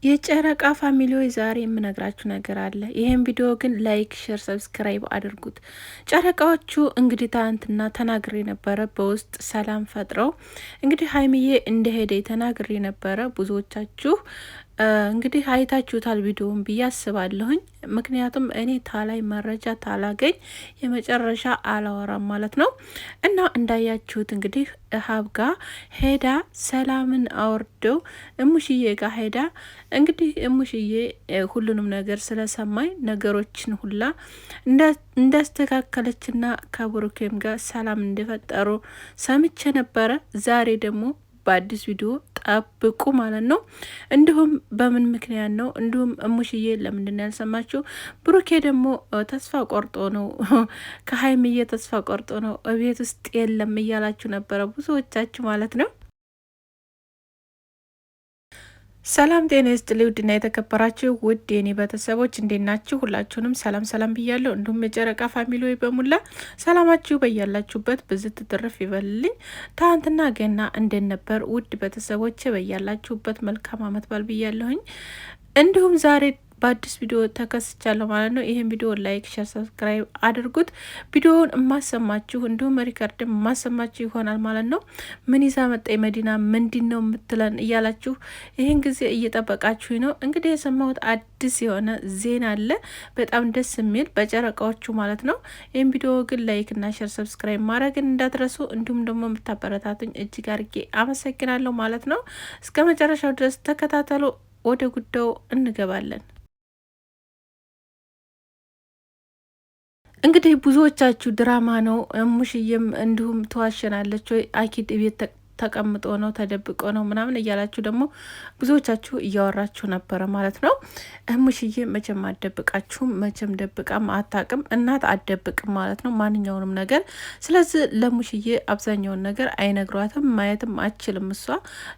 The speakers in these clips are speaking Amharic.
የጨረቃ ፋሚሊዎች ዛሬ የምነግራችሁ ነገር አለ። ይህን ቪዲዮ ግን ላይክ፣ ሼር፣ ሰብስክራይብ አድርጉት። ጨረቃዎቹ እንግዲህ ትናንትና ተናግሬ ነበረ፣ በውስጥ ሰላም ፈጥረው እንግዲህ ሀይሚዬ እንደሄደ ተናግሬ ነበረ። ብዙዎቻችሁ እንግዲህ አይታችሁታል ቪዲዮውን ብዬ አስባለሁኝ። ምክንያቱም እኔ ታላይ መረጃ ታላገኝ የመጨረሻ አላወራም ማለት ነው። እና እንዳያችሁት እንግዲህ ሀብ ጋ ሄዳ ሰላምን አወርደው እሙሽዬ ጋር ሄዳ እንግዲህ እሙሽዬ ሁሉንም ነገር ስለሰማኝ ነገሮችን ሁላ እንዳስተካከለችና ከብሩኬም ጋር ሰላም እንደፈጠሩ ሰምቼ ነበረ። ዛሬ ደግሞ በአዲስ ቪዲዮ ጠብቁ ማለት ነው። እንዲሁም በምን ምክንያት ነው፣ እንዲሁም እሙሽዬ ለምንድን ያልሰማችሁ፣ ብሩኬ ደግሞ ተስፋ ቆርጦ ነው ከሀይምዬ ተስፋ ቆርጦ ነው እቤት ውስጥ የለም እያላችሁ ነበረ ብዙዎቻችሁ ማለት ነው። ሰላም ጤና ይስጥልኝ ውድና የተከበራችሁ ውድ የኔ ቤተሰቦች እንዴት ናችሁ? ሁላችሁንም ሰላም ሰላም ብያለሁ። እንዲሁም የጨረቃ ፋሚሊዎች በሙላ ሰላማችሁ በያላችሁበት ብዝት ትርፍ ይበልልኝ። ትናንትና ገና እንዴት ነበር ውድ ቤተሰቦች? በያላችሁበት መልካም አመት በዓል ብያለሁኝ። እንዲሁም ዛሬ በአዲስ ቪዲዮ ተከስቻለሁ ማለት ነው። ይህን ቪዲዮ ላይክ፣ ሸር፣ ሰብስክራይብ አድርጉት። ቪዲዮውን የማሰማችሁ እንዲሁም ሪከርድም የማሰማችሁ ይሆናል ማለት ነው። ምን ይዛ መጣይ መዲና ምንድን ነው የምትለን እያላችሁ ይህን ጊዜ እየጠበቃችሁ ነው። እንግዲህ የሰማሁት አዲስ የሆነ ዜና አለ፣ በጣም ደስ የሚል በጨረቃዎቹ ማለት ነው። ይህን ቪዲዮ ግን ላይክ እና ሸር ሰብስክራይብ ማድረግን እንዳትረሱ። እንዲሁም ደግሞ የምታበረታቱኝ እጅግ አድርጌ አመሰግናለሁ ማለት ነው። እስከ መጨረሻው ድረስ ተከታተሉ። ወደ ጉዳዩ እንገባለን። እንግዲህ ብዙዎቻችሁ ድራማ ነው እሙሽዬም እንዲሁም ተዋሸናለች ወይ አኪድ ቤት ተቀምጦ ነው ተደብቆ ነው ምናምን እያላችሁ ደግሞ ብዙዎቻችሁ እያወራችሁ ነበረ ማለት ነው። እሙሽዬ መቼም አደብቃችሁም፣ መቼም ደብቃም አታቅም። እናት አደብቅም ማለት ነው ማንኛውንም ነገር። ስለዚህ ለሙሽዬ አብዛኛውን ነገር አይነግሯትም፣ ማየትም አችልም እሷ።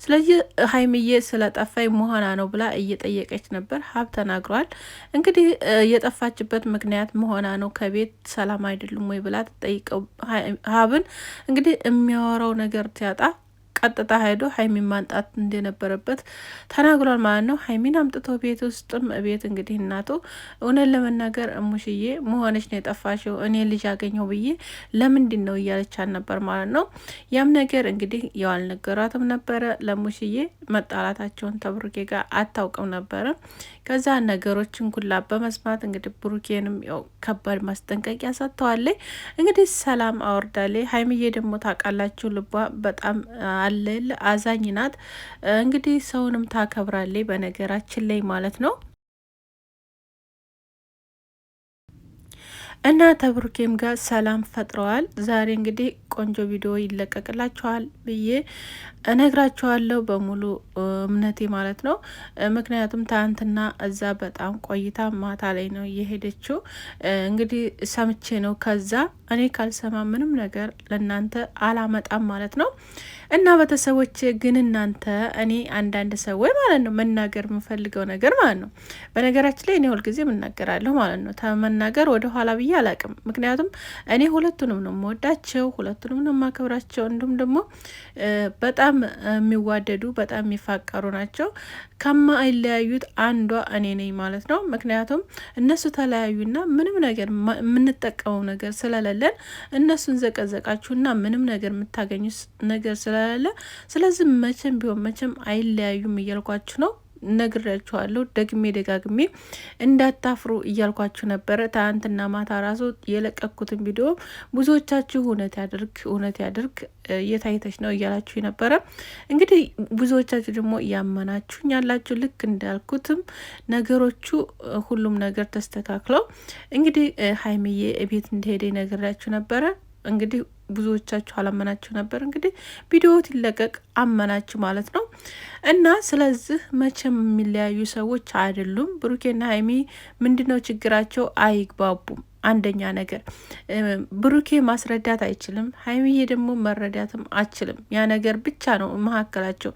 ስለዚህ ሀይምዬ ስለጠፋኝ መሆና ነው ብላ እየጠየቀች ነበር። ሀብ ተናግሯል። እንግዲህ የጠፋችበት ምክንያት መሆና ነው ከቤት ሰላም አይደሉም ወይ ብላ ትጠይቀው ሀብን። እንግዲህ የሚያወራው ነገር ሲያጣ ቀጥታ ሄዶ ሀይሚን ማንጣት እንደነበረበት ተናግሯል ማለት ነው። ሀይሚን አምጥቶ ቤት ውስጥም ቤት እንግዲህ እናቱ እውነት ለመናገር እሙሽዬ መሆነች ነው የጠፋሽው፣ እኔ ልጅ አገኘው ብዬ ለምንድን ነው እያለቻን ነበር ማለት ነው። ያም ነገር እንግዲህ ያው አልነገሯትም ነበረ ለሙሽዬ። መጣላታቸውን ተብሩኬ ጋር አታውቅም ነበረ። ከዛ ነገሮችን ኩላ በመስማት እንግዲህ ብሩኬንም ያው ከባድ ማስጠንቀቂያ ሰጥተዋለች። እንግዲህ ሰላም አወርዳለች። ሀይሚዬ ደግሞ ታውቃላችሁ ልቧ በጣም አለል አዛኝ ናት። እንግዲህ ሰውንም ታከብራለች በነገራችን ላይ ማለት ነው። እና ተብሩኬም ጋር ሰላም ፈጥረዋል። ዛሬ እንግዲህ ቆንጆ ቪዲዮ ይለቀቅላችኋል ብዬ እነግራችኋለሁ በሙሉ እምነቴ ማለት ነው። ምክንያቱም ትናንትና እዛ በጣም ቆይታ ማታ ላይ ነው የሄደችው። እንግዲህ ሰምቼ ነው ከዛ እኔ ካልሰማ ምንም ነገር ለእናንተ አላመጣም ማለት ነው። እና ቤተሰቦች ግን እናንተ እኔ አንዳንድ ሰዎች ማለት ነው መናገር የምፈልገው ነገር ማለት ነው። በነገራችን ላይ እኔ ሁልጊዜ የምናገራለሁ ማለት ነው። ተመናገር ወደ ኋላ ብዬ አላቅም። ምክንያቱም እኔ ሁለቱንም ነው የምወዳቸው፣ ሁለቱንም ነው የማከብራቸው። እንዲሁም ደግሞ በጣም የሚዋደዱ በጣም የሚፋቀሩ ናቸው። ከማይለያዩት አንዷ እኔ ነኝ ማለት ነው። ምክንያቱም እነሱ ተለያዩና ምንም ነገር የምንጠቀመው ነገር ስለሌለን እነሱን ዘቀዘቃችሁና ምንም ነገር የምታገኙ ነገር ስለሌለ፣ ስለዚህ መቼም ቢሆን መቼም አይለያዩም እያልኳችሁ ነው። ነግራችኋለሁ ደግሜ ደጋግሜ እንዳታፍሩ እያልኳችሁ ነበረ። ትናንትና ማታ ራሱ የለቀኩትን ቪዲዮ ብዙዎቻችሁ እውነት ያድርግ የታይተች ነው እያላችሁ ነበረ። እንግዲህ ብዙዎቻችሁ ደግሞ እያመናችሁኝ ያላችሁ ልክ እንዳልኩትም ነገሮቹ ሁሉም ነገር ተስተካክለው እንግዲህ ሀይሚዬ ቤት እንደሄደ ነግራችሁ ነበረ። እንግዲህ ብዙዎቻችሁ አላመናችሁ ነበር። እንግዲህ ቪዲዮ ይለቀቅ አመናችሁ ማለት ነው። እና ስለዚህ መቼም የሚለያዩ ሰዎች አይደሉም። ብሩኬና ሀይሚ ምንድነው ችግራቸው? አይግባቡም። አንደኛ ነገር ብሩኬ ማስረዳት አይችልም፣ ሀይሚዬ ደግሞ መረዳትም አችልም። ያ ነገር ብቻ ነው መካከላቸው።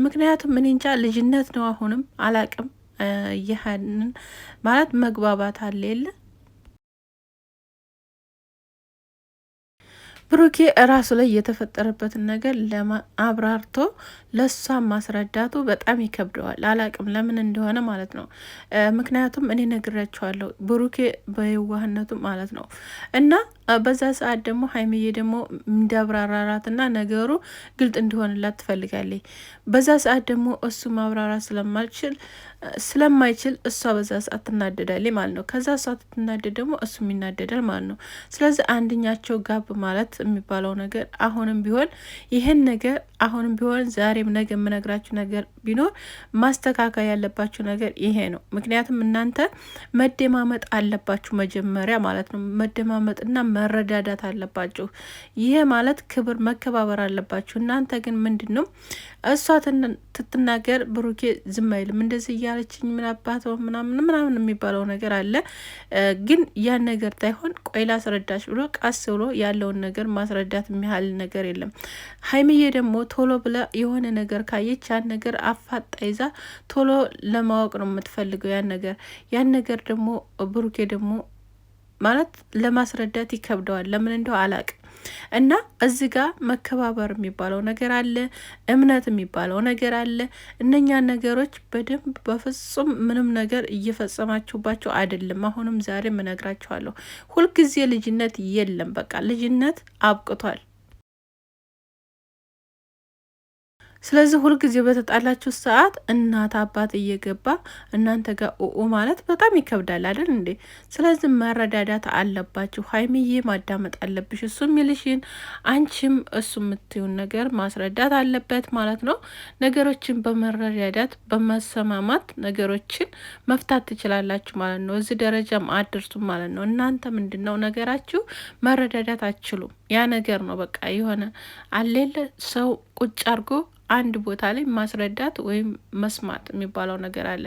ምክንያቱም ምን እንጃ ልጅነት ነው አሁንም አላቅም። ይህንን ማለት መግባባት አለ የለ ብሩኬ እራሱ ላይ የተፈጠረበትን ነገር አብራርቶ ለሷ ማስረዳቱ በጣም ይከብደዋል። አላቅም ለምን እንደሆነ ማለት ነው። ምክንያቱም እኔ ነግራቸዋለሁ ብሩኬ በየዋህነቱ ማለት ነው። እና በዛ ሰዓት ደግሞ ሀይሚዬ ደግሞ እንዳብራራራትና ነገሩ ግልጥ እንዲሆንላት ትፈልጋለች። በዛ ሰዓት ደግሞ እሱ ማብራራት ስለማይችል እሷ በዛ ሰዓት ትናደዳለች ማለት ነው። ከዛ እሷ ትናደድ ደግሞ እሱም ይናደዳል ማለት ነው። ስለዚህ አንደኛቸው ጋብ ማለት የሚባለው ነገር አሁንም ቢሆን ይህን ነገር አሁንም ቢሆን ዛሬም ነገ የምነግራችሁ ነገር ቢኖር ማስተካከል ያለባችሁ ነገር ይሄ ነው። ምክንያቱም እናንተ መደማመጥ አለባችሁ መጀመሪያ ማለት ነው። መደማመጥና መረዳዳት አለባችሁ። ይሄ ማለት ክብር መከባበር አለባችሁ። እናንተ ግን ምንድን ነው እሷ ትትናገር ብሩኬ ዝም አይልም። እንደዚህ እያለችኝ ምን አባት ምናምን የሚባለው ነገር አለ። ግን ያን ነገር ታይሆን ቆይ ላስረዳሽ ብሎ ቀስ ብሎ ያለውን ነገር ማስረዳት የሚያህል ነገር የለም። ሀይሚዬ ደግሞ ቶሎ ብለ የሆነ ነገር ካየች ያን ነገር አፋጣ ይዛ ቶሎ ለማወቅ ነው የምትፈልገው። ያን ነገር ደግሞ ብሩኬ ደግሞ ማለት ለማስረዳት ይከብደዋል። ለምን እንደው አላቅም። እና እዚህ ጋር መከባበር የሚባለው ነገር አለ፣ እምነት የሚባለው ነገር አለ። እነኛን ነገሮች በደንብ በፍጹም ምንም ነገር እየፈጸማችሁባቸው አይደለም። አሁንም ዛሬም እነግራችኋለሁ፣ ሁልጊዜ ልጅነት የለም። በቃ ልጅነት አብቅቷል። ስለዚህ ሁልጊዜ በተጣላችሁ ሰዓት እናት አባት እየገባ እናንተ ጋር ኦኦ ማለት በጣም ይከብዳል አይደል እንዴ? ስለዚህ መረዳዳት አለባችሁ። ሀይሚዬ ማዳመጥ አለብሽ። እሱ የሚልሽን አንቺም እሱ የምትዩን ነገር ማስረዳት አለበት ማለት ነው። ነገሮችን በመረዳዳት በመሰማማት ነገሮችን መፍታት ትችላላችሁ ማለት ነው። እዚህ ደረጃም አድርሱም ማለት ነው። እናንተ ምንድን ነው ነገራችሁ መረዳዳት አትችሉም። ያ ነገር ነው በቃ የሆነ አሌለ ሰው ቁጭ አድርጎ አንድ ቦታ ላይ ማስረዳት ወይም መስማት የሚባለው ነገር አለ።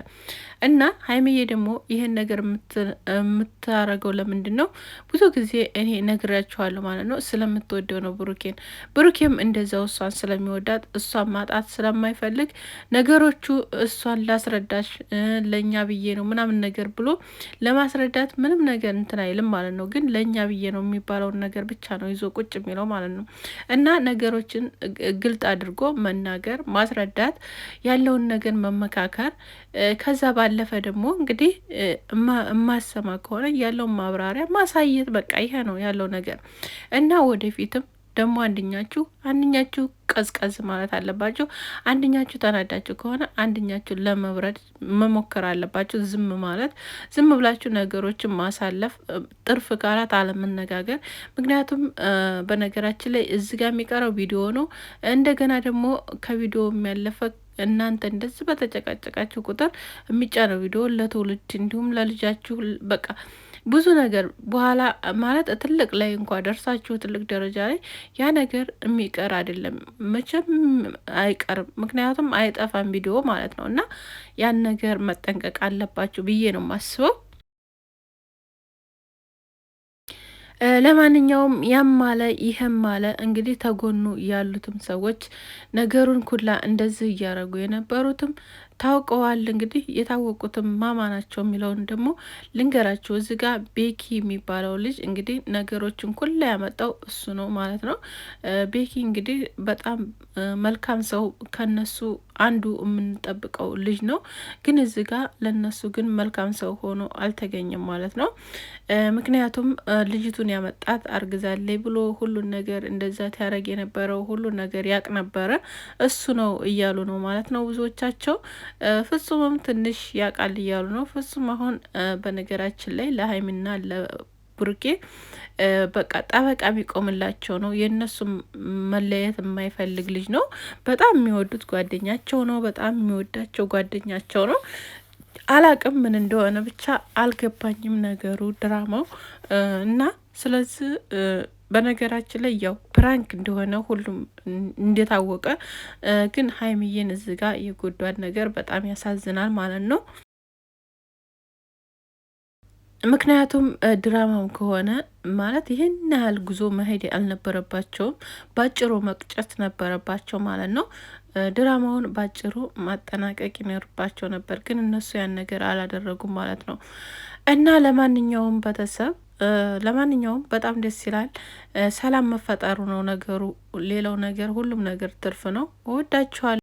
እና ሀይሚዬ ደግሞ ይሄን ነገር የምታረገው ለምንድን ነው? ብዙ ጊዜ እኔ ነግራችኋለሁ ማለት ነው፣ ስለምትወደው ነው ብሩኬን። ብሩኬም እንደዛው እሷን ስለሚወዳት እሷን ማጣት ስለማይፈልግ ነገሮቹ እሷን ላስረዳሽ ለእኛ ብዬ ነው ምናምን ነገር ብሎ ለማስረዳት ምንም ነገር እንትን አይልም ማለት ነው። ግን ለእኛ ብዬ ነው የሚባለውን ነገር ብቻ ነው ይዞ ቁጭ የሚለው ማለት ነው። እና ነገሮችን ግልጥ አድርጎ መናገር ማስረዳት፣ ያለውን ነገር መመካከር። ከዛ ባለፈ ደግሞ እንግዲህ የማሰማ ከሆነ ያለውን ማብራሪያ ማሳየት። በቃ ይሄ ነው ያለው ነገር እና ወደፊትም ደግሞ አንደኛችሁ ቀዝቀዝ ማለት አለባችሁ። አንደኛችሁ ተናዳችሁ ከሆነ አንደኛችሁ ለመብረድ መሞከር አለባችሁ። ዝም ብላችሁ ነገሮችን ማሳለፍ፣ ጥርፍ ቃላት አለመነጋገር። ምክንያቱም በነገራችን ላይ እዚህ ጋር የሚቀረው ቪዲዮ ነው። እንደገና ደግሞ ከቪዲዮ የሚያለፈ እናንተ እንደዚህ በተጨቃጨቃችሁ ቁጥር የሚጫነው ቪዲዮ ለትውልድ እንዲሁም ለልጃችሁ በቃ ብዙ ነገር በኋላ ማለት ትልቅ ላይ እንኳ ደርሳችሁ ትልቅ ደረጃ ላይ ያ ነገር የሚቀር አይደለም፣ መቼም አይቀርም። ምክንያቱም አይጠፋም ቪዲዮ ማለት ነው። እና ያን ነገር መጠንቀቅ አለባችሁ ብዬ ነው የማስበው። ለማንኛውም ያም ማለ ይህም ማለ እንግዲህ ተጎኑ ያሉትም ሰዎች ነገሩን ኩላ እንደዚህ እያረጉ የነበሩትም ታውቀዋል። እንግዲህ የታወቁትም ማማ ናቸው የሚለውን ደግሞ ልንገራቸው። እዚህ ጋር ቤኪ የሚባለው ልጅ እንግዲህ ነገሮችን ኩላ ያመጣው እሱ ነው ማለት ነው። ቤኪ እንግዲህ በጣም መልካም ሰው ከነሱ አንዱ የምንጠብቀው ልጅ ነው። ግን እዚህ ጋር ለነሱ ግን መልካም ሰው ሆኖ አልተገኘም ማለት ነው። ምክንያቱም ልጅቱን ያመጣት አርግዛለች ብሎ ሁሉን ነገር እንደዛ ያደረግ የነበረው ሁሉን ነገር ያቅ ነበረ እሱ ነው እያሉ ነው ማለት ነው ብዙዎቻቸው። ፍጹምም ትንሽ ያቃል እያሉ ነው። ፍጹም አሁን በነገራችን ላይ ለሀይሚና ለብሩኬ በቃ ጠበቃ የሚቆምላቸው ነው። የእነሱም መለየት የማይፈልግ ልጅ ነው። በጣም የሚወዱት ጓደኛቸው ነው። በጣም የሚወዳቸው ጓደኛቸው ነው። አላቅም ምን እንደሆነ ብቻ አልገባኝም ነገሩ ድራማው እና ስለዚህ በነገራችን ላይ ያው ፕራንክ እንደሆነ ሁሉም እንደታወቀ፣ ግን ሀይሚዬን እዚህ ጋር የጎዷን ነገር በጣም ያሳዝናል ማለት ነው። ምክንያቱም ድራማም ከሆነ ማለት ይህን ያህል ጉዞ መሄድ አልነበረባቸውም። ባጭሩ መቅጨት ነበረባቸው ማለት ነው። ድራማውን ባጭሩ ማጠናቀቅ ይኖርባቸው ነበር፣ ግን እነሱ ያን ነገር አላደረጉም ማለት ነው። እና ለማንኛውም ቤተሰብ ለማንኛውም በጣም ደስ ይላል። ሰላም መፈጠሩ ነው ነገሩ። ሌላው ነገር ሁሉም ነገር ትርፍ ነው። እወዳችኋለሁ።